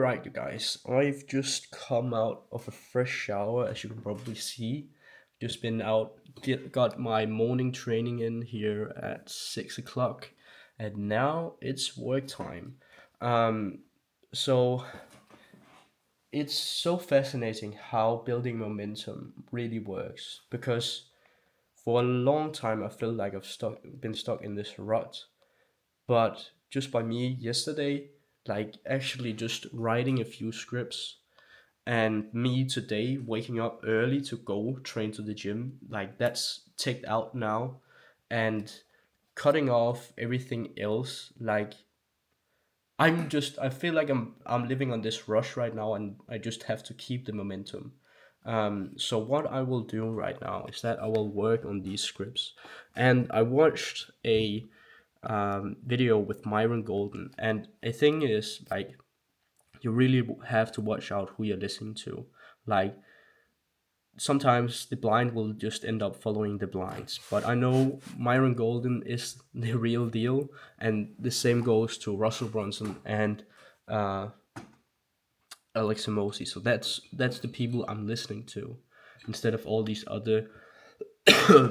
Alright, you guys, I've just come out of a fresh shower, as you can probably see. Just been out, got my morning training in here at 6 o'clock, and now it's work time. Um, so it's so fascinating how building momentum really works because for a long time I feel like been stuck in this rut. But just by me yesterday, like actually just writing a few scripts and me today waking up early to go train to the gym, like that's ticked out now, and cutting off everything else. Like I feel like I'm living on this rush right now, and I just have to keep the momentum. So what I will do right now is that I will work on these scripts, and I watched a video with Myron Golden, and a thing is like you really have to watch out who you're listening to. Like sometimes the blind will just end up following the blinds. But I know Myron Golden is the real deal, and the same goes to Russell Brunson and uh, Alex Mosi. So that's the people I'm listening to, instead of all these other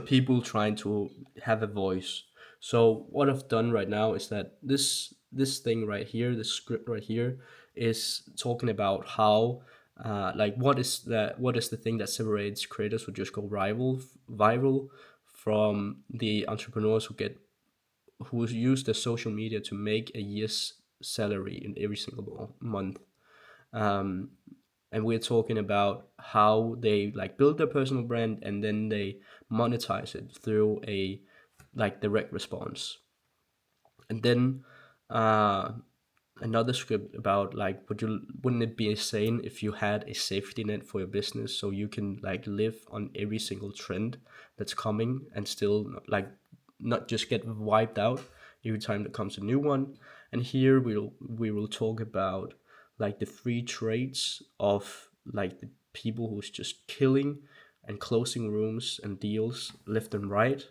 people trying to have a voice. So what I've done right now is that this thing right here, this script right here, is talking about how like what is the thing that separates creators who just go viral from the entrepreneurs who use their social media to make a year's salary in every single month. And we're talking about how they like build their personal brand and then they monetize it through a like direct response. And then uh, another script about like wouldn't it be insane if you had a safety net for your business so you can like live on every single trend that's coming and still like not just get wiped out every time there comes a new one. And here we will talk about like the three traits of like the people who's just killing and closing rooms and deals left and right.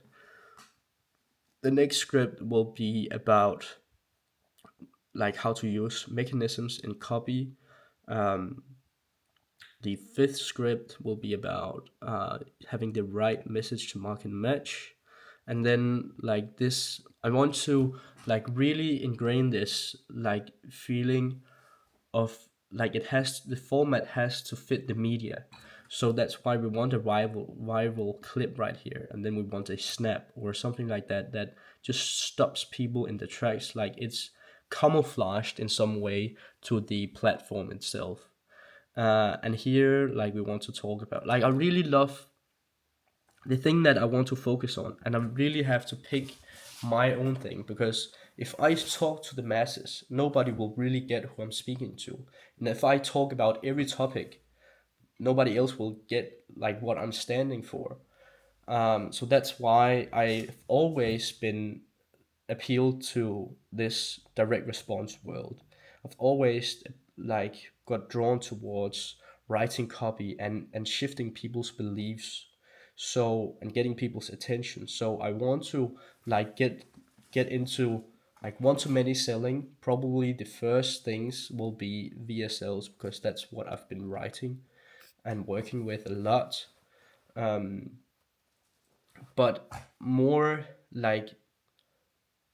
The next script will be about like how to use mechanisms in copy. The fifth script will be about having the right message to market match. And then like this, I want to like really ingrain this like feeling of like the format has to fit the media. So that's why we want a viral clip right here, and then we want a snap or something like that that just stops people in the tracks, like it's camouflaged in some way to the platform itself. And here, like we want to talk about, like I really love the thing that I want to focus on, and I really have to pick my own thing because if I talk to the masses, nobody will really get who I'm speaking to. And if I talk about every topic, nobody else will get like what I'm standing for. So that's why I've always been appealed to this direct response world. I've always like got drawn towards writing copy and shifting people's beliefs, so and getting people's attention. So I want to like get into like one to many selling. Probably the first things will be VSLs because that's what I've been writing and working with a lot. But more like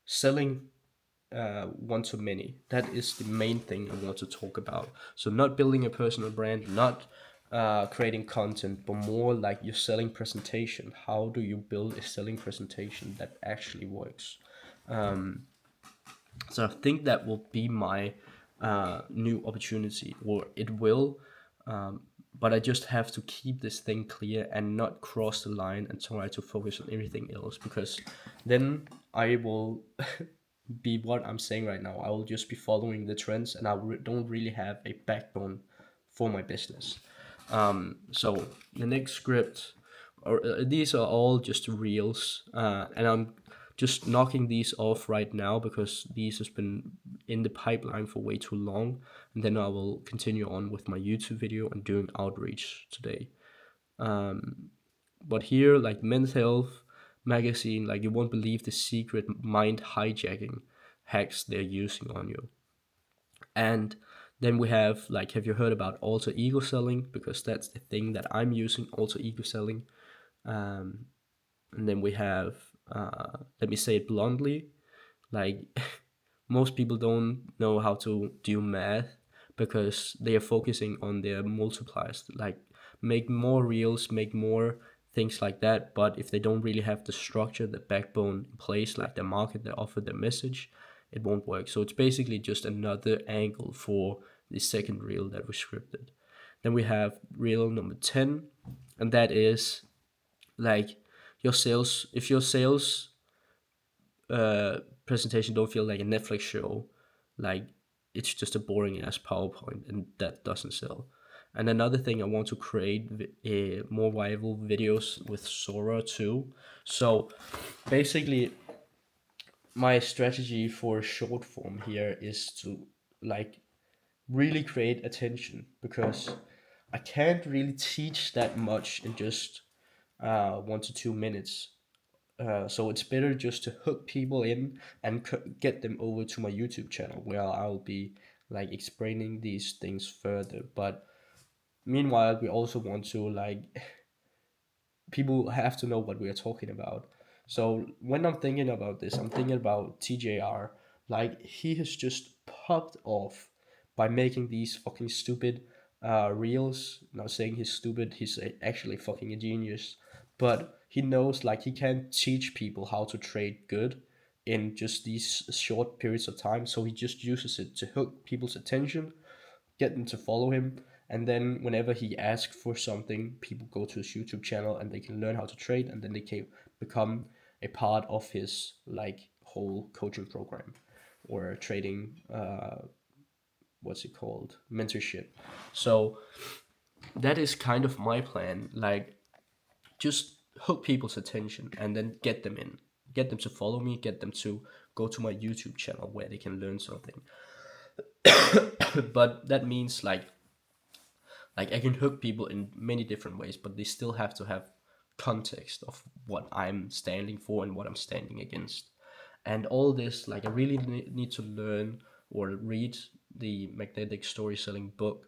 selling one to many. That is the main thing I want to talk about. So not building a personal brand, not creating content, but more like your selling presentation. How do you build a selling presentation that actually works? So I think that will be my new opportunity, or it will. But I just have to keep this thing clear and not cross the line and try to focus on everything else, because then I will be what I'm saying right now. I will just be following the trends, and don't really have a backbone for my business. So the next script, or these are all just reels, and I'm just knocking these off right now because these has been in the pipeline for way too long, and then I will continue on with my YouTube video and doing outreach today. But here, like Men's Health magazine, like you won't believe the secret mind hijacking hacks they're using on you. And Then we have like, have you heard about alter ego selling? Because that's the thing that I'm using, alter ego selling. Um, and then we have, let me say it bluntly, like most people don't know how to do math because they are focusing on their multipliers, like make more reels, make more things like that. But if they don't really have the structure, the backbone in place, like the market that offer the message, it won't work. So it's basically just another angle for the second reel that we scripted. Then we have reel number 10, and that is like your sales. If your sales presentation don't feel like a Netflix show, like it's just a boring ass PowerPoint, and that doesn't sell. And another thing, I want to create more viral videos with Sora too. So basically, my strategy for short form here is to like really create attention, because I can't really teach that much in just 1 to 2 minutes. So it's better just to hook people in and get them over to my YouTube channel where I'll be like explaining these things further. But meanwhile, we also want to like people have to know what we are talking about. So when I'm thinking about this, I'm thinking about TJR. Like he has just popped off by making these fucking stupid reels. Not saying he's stupid, he's actually fucking a genius. But he knows like he can teach people how to trade good in just these short periods of time. So he just uses it to hook people's attention, get them to follow him, and then whenever he asks for something, people go to his YouTube channel and they can learn how to trade, and then they can become a part of his like whole coaching program or trading what's it called, mentorship. So that is kind of my plan, like just hook people's attention and then get them in, get them to follow me, get them to go to my YouTube channel where they can learn something. But that means like I can hook people in many different ways, but they still have to have context of what I'm standing for and what I'm standing against. And all this, like I really need to learn or read the magnetic story selling book,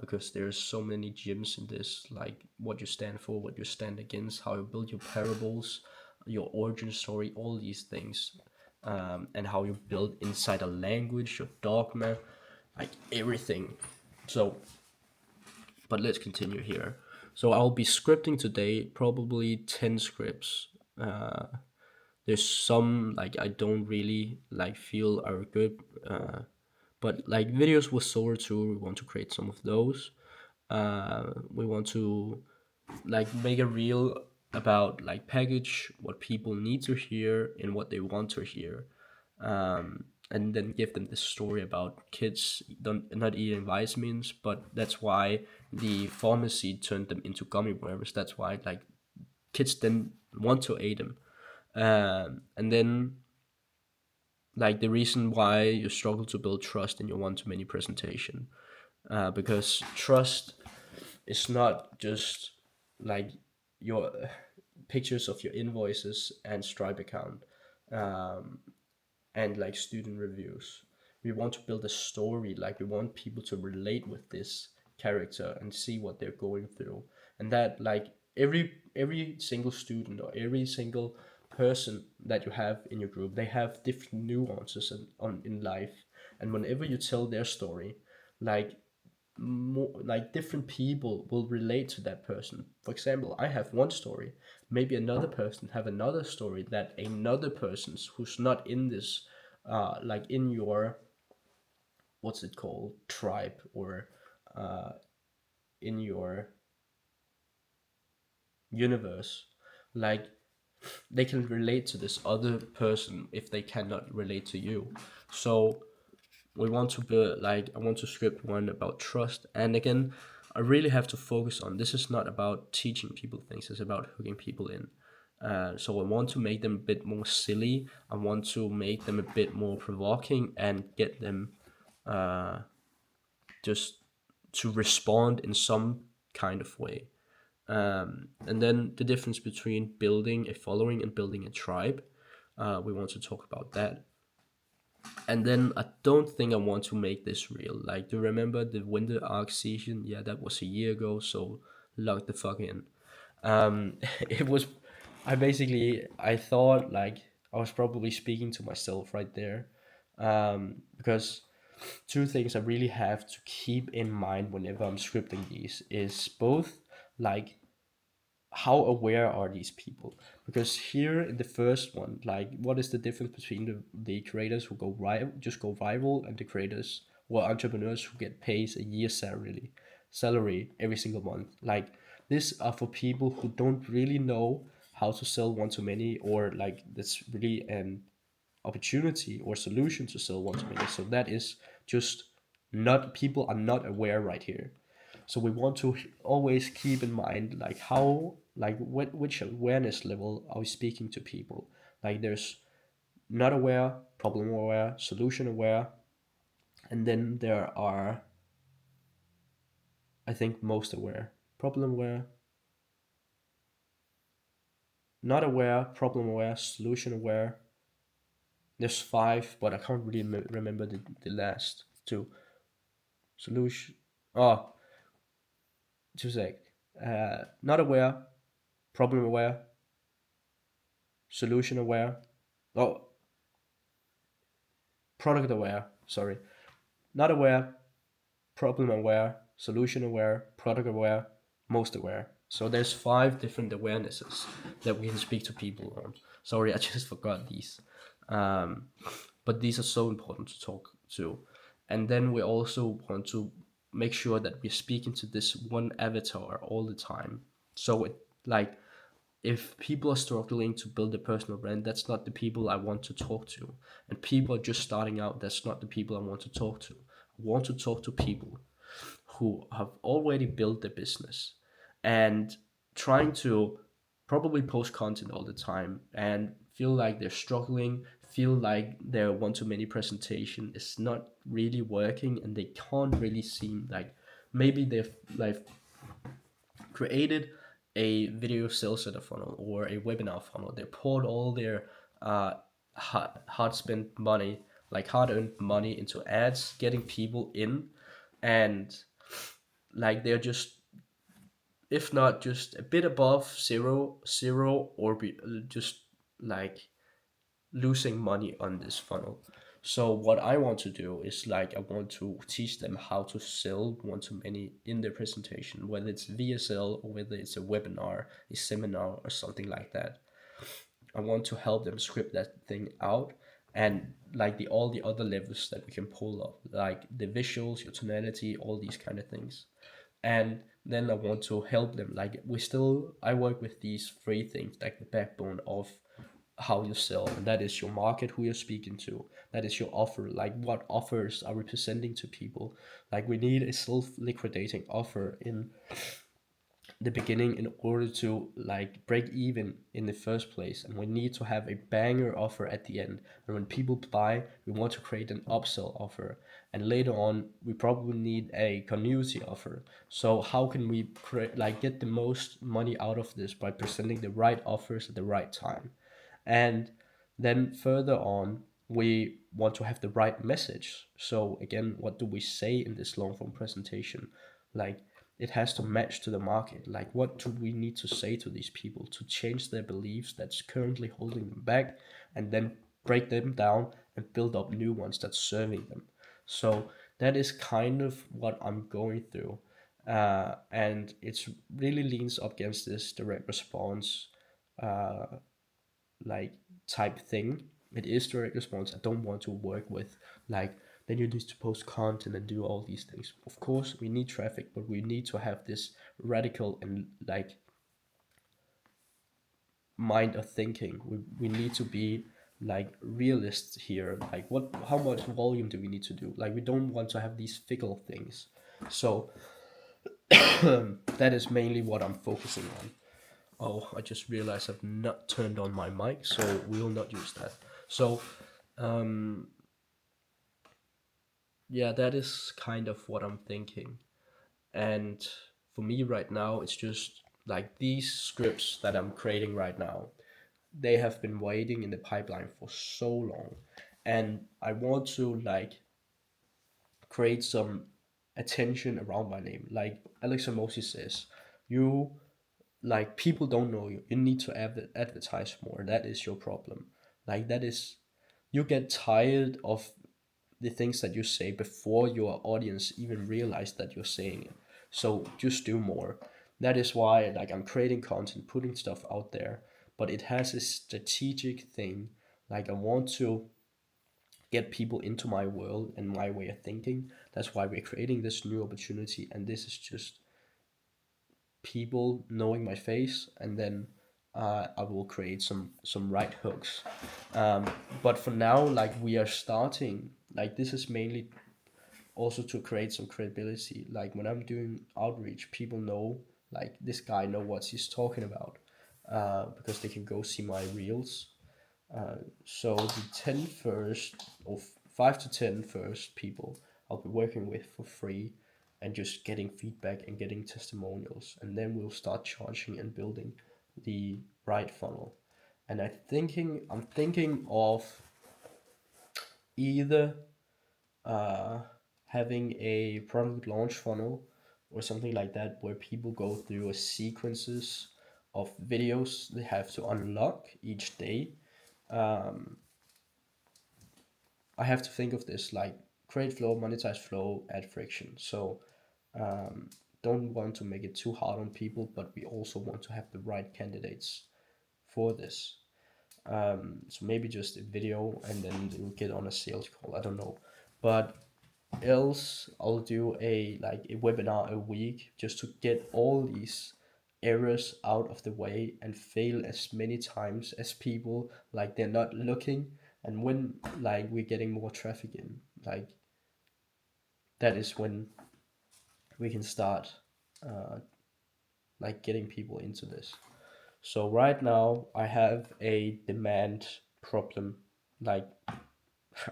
because there's so many gems in this, like what you stand for, what you stand against, how you build your parables, your origin story, all these things, and how you build inside a language, your dogma, like everything. So but let's continue here. So I'll be scripting today, probably 10 scripts. Uh, there's some like I don't really like feel are good, but like videos with Solar 2, we want to create some of those. We want to like make a reel about like package what people need to hear and what they want to hear, and then give them this story about kids don't not eating vitamins, but that's why the pharmacy turned them into gummy worms. That's why like kids didn't want to eat them, and then like the reason why you struggle to build trust in your one-to-many presentation, because trust is not just like your pictures of your invoices and Stripe account, um, and like student reviews. We want to build a story, like we want people to relate with this character and see what they're going through. And that like every single student or every single person that you have in your group, they have different nuances in life. And whenever you tell their story, like more like different people will relate to that person. For example, I have one story, maybe another person have another story that another person's who's not in this like in your what's it called, tribe, or in your universe, like they can relate to this other person if they cannot relate to you. So we want to build like I want to script one about trust, and again I really have to focus on this is not about teaching people things, it's about hooking people in. So I want to make them a bit more silly, I want to make them a bit more provoking and get them just to respond in some kind of way. And then the difference between building a following and building a tribe, we want to talk about that. And then I don't think I want to make this real. Like, do you remember the Winter Arc season? Yeah, that was a year ago, so log the fuck in. It was, I thought like I was probably speaking to myself right there. Because two things I really have to keep in mind whenever I'm scripting these is both like how aware are these people? Because here in the first one, like, what is the difference between the creators who just go viral, and the creators or entrepreneurs who get paid a year salary every single month? Like, these are for people who don't really know how to sell one to many, or like that's really an opportunity or solution to sell one to many. So that is just not, people are not aware right here. So we want to always keep in mind like how, like which awareness level are we speaking to people. Like, there's not aware, problem aware, solution aware, and then there are, I think, most aware, problem aware, not aware, problem aware, solution aware. There's five, but I can't really remember the last two. Solution, oh, two sec. Not aware, problem aware, solution aware. Oh, product aware. Sorry, not aware, problem aware, solution aware, product aware, most aware. So there's five different awarenesses that we can speak to people on. Sorry, I just forgot these. Um, but these are so important to talk to. And then we also want to make sure that we're speaking to this one avatar all the time. So it, like, if people are struggling to build a personal brand, that's not the people I want to talk to. And people are just starting out, that's not the people I want to talk to. I want to talk to people who have already built their business and trying to probably post content all the time and feel like they're struggling, feel like their one to many presentation is not really working, and they can't really seem like, maybe they've like created a video sales center funnel or a webinar funnel. They poured all their hard spent money, like hard earned money, into ads, getting people in, and like they're just, if not just a bit above zero, or just like losing money on this funnel. So what I want to do is like I want to teach them how to sell one to many in their presentation, whether it's VSL or whether it's a webinar, a seminar, or something like that. I want to help them script that thing out, and like the all the other levels that we can pull up, like the visuals, your tonality, all these kind of things. And then I want to help them. Like, I work with these three things, like the backbone of how you sell, and that is your market, who you're speaking to, that is your offer, like what offers are we presenting to people. Like, we need a self-liquidating offer in the beginning in order to like break even in the first place, and we need to have a banger offer at the end, and when people buy, we want to create an upsell offer, and later on we probably need a community offer. So how can we create, like, get the most money out of this by presenting the right offers at the right time? And then further on, we want to have the right message. So again, what do we say in this long form presentation? Like, it has to match to the market. Like, what do we need to say to these people to change their beliefs that's currently holding them back, and then break them down and build up new ones that's serving them. So that is kind of what I'm going through. And it's really leans up against this direct response uh, like type thing. It is direct response. I don't want to work with like, then you need to post content and do all these things. Of course, we need traffic, but we need to have this radical and like mind of thinking. We need to be like realists here. Like, what, how much volume do we need to do? Like, we don't want to have these fickle things. So that is mainly what I'm focusing on. Oh, I just realized I've not turned on my mic, so we will not use that. So, um, yeah, that is kind of what I'm thinking. And for me right now, it's just like these scripts that I'm creating right now, they have been waiting in the pipeline for so long. and I want to like create some attention around my name. Like Alex Moses says, you like people don't know you. You need to advertise more. That is your problem. Like that is you get tired of the things that you say before your audience even realize that you're saying it. So just do more. That is why like I'm creating content, putting stuff out there, but it has a strategic thing. Like I want to get people into my world and my way of thinking. That's why we're creating this new opportunity, and this is just people knowing my face, and then I will create some right hooks. Um, but for now, like we are starting, like this is mainly also to create some credibility. Like when I'm doing outreach, people know like this guy know what he's talking about, because they can go see my reels. So the 10 first or 5 to 10 first people I'll be working with for free and just getting feedback and getting testimonials, and then we'll start charging and building the right funnel. And I'm thinking of either uh, having a product launch funnel or something like that where people go through a sequences of videos they have to unlock each day. um, I have to think of this like create flow, monetize flow, add friction. So um, don't want to make it too hard on people, but we also want to have the right candidates for this. So maybe just a video and then we'll get on a sales call. I don't know, but else I'll do a like a webinar a week just to get all these errors out of the way and fail as many times as people like they're not looking. And when like we're getting more traffic in, like that is when we can start uh, like getting people into this. So right now I have a demand problem. Like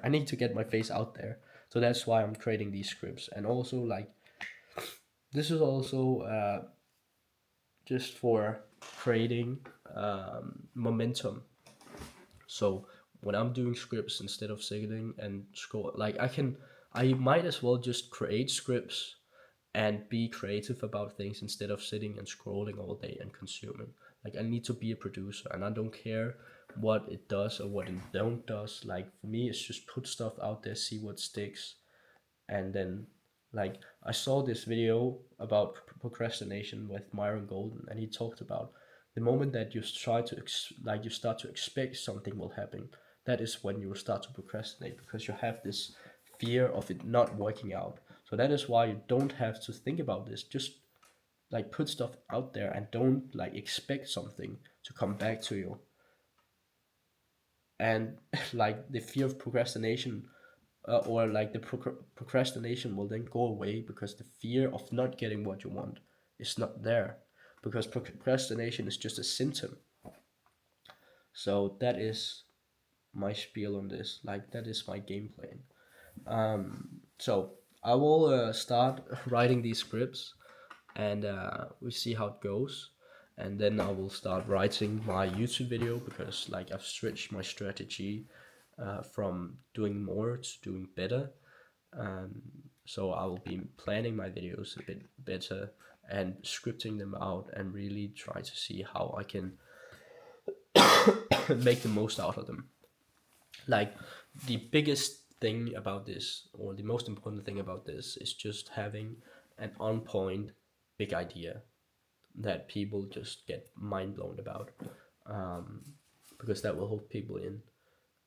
I need to get my face out there, so that's why I'm creating these scripts. And also like this is also just for creating momentum. So when I'm doing scripts, instead of sitting and scroll, like I might as well just create scripts and be creative about things instead of sitting and scrolling all day and consuming. Like I need to be a producer, and I don't care what it does or what it don't does. Like for me, it's just put stuff out there, see what sticks, and then like I saw this video about procrastination with Myron Golden, and he talked about the moment that you try to like you start to expect something will happen, that is when you will start to procrastinate because you have this fear of it not working out. So that is why you don't have to think about this. Just like put stuff out there and don't like expect something to come back to you. And like the fear of procrastination, or like the procrastination will then go away because the fear of not getting what you want is not there, because procrastination is just a symptom. So that is my spiel on this. Like that is my game plan. So I will start writing these scripts, and we see how it goes. And then I will start writing my YouTube video, because like I've switched my strategy from doing more to doing better. Um, so I will be planning my videos a bit better and scripting them out and really try to see how I can make the most out of them. Like the biggest thing about this, or the most important thing about this, is just having an on point big idea that people just get mind blown about, um, because that will hold people in.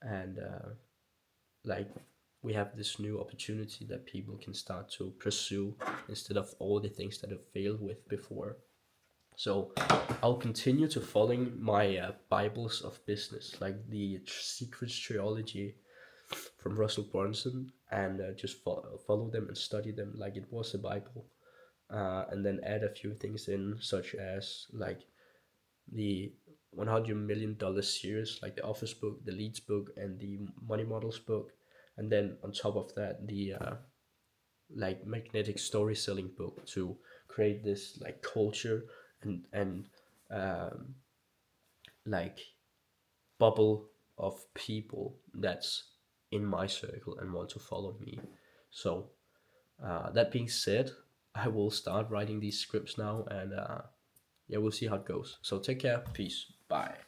And like we have this new opportunity that people can start to pursue instead of all the things that have failed with before. So I'll continue to following my Bibles of business, like the Secret Trilogy from Russell Brunson, and just follow them and study them like it was a Bible, and then add a few things in, such as like the $100 million series, like the Office book, the Leads book, and the Money Models book, and then on top of that, the like magnetic story selling book to create this like culture and um, like bubble of people that's in my circle and want to follow me. So that being said, I will start writing these scripts now, and yeah, we'll see how it goes. So take care, peace, bye.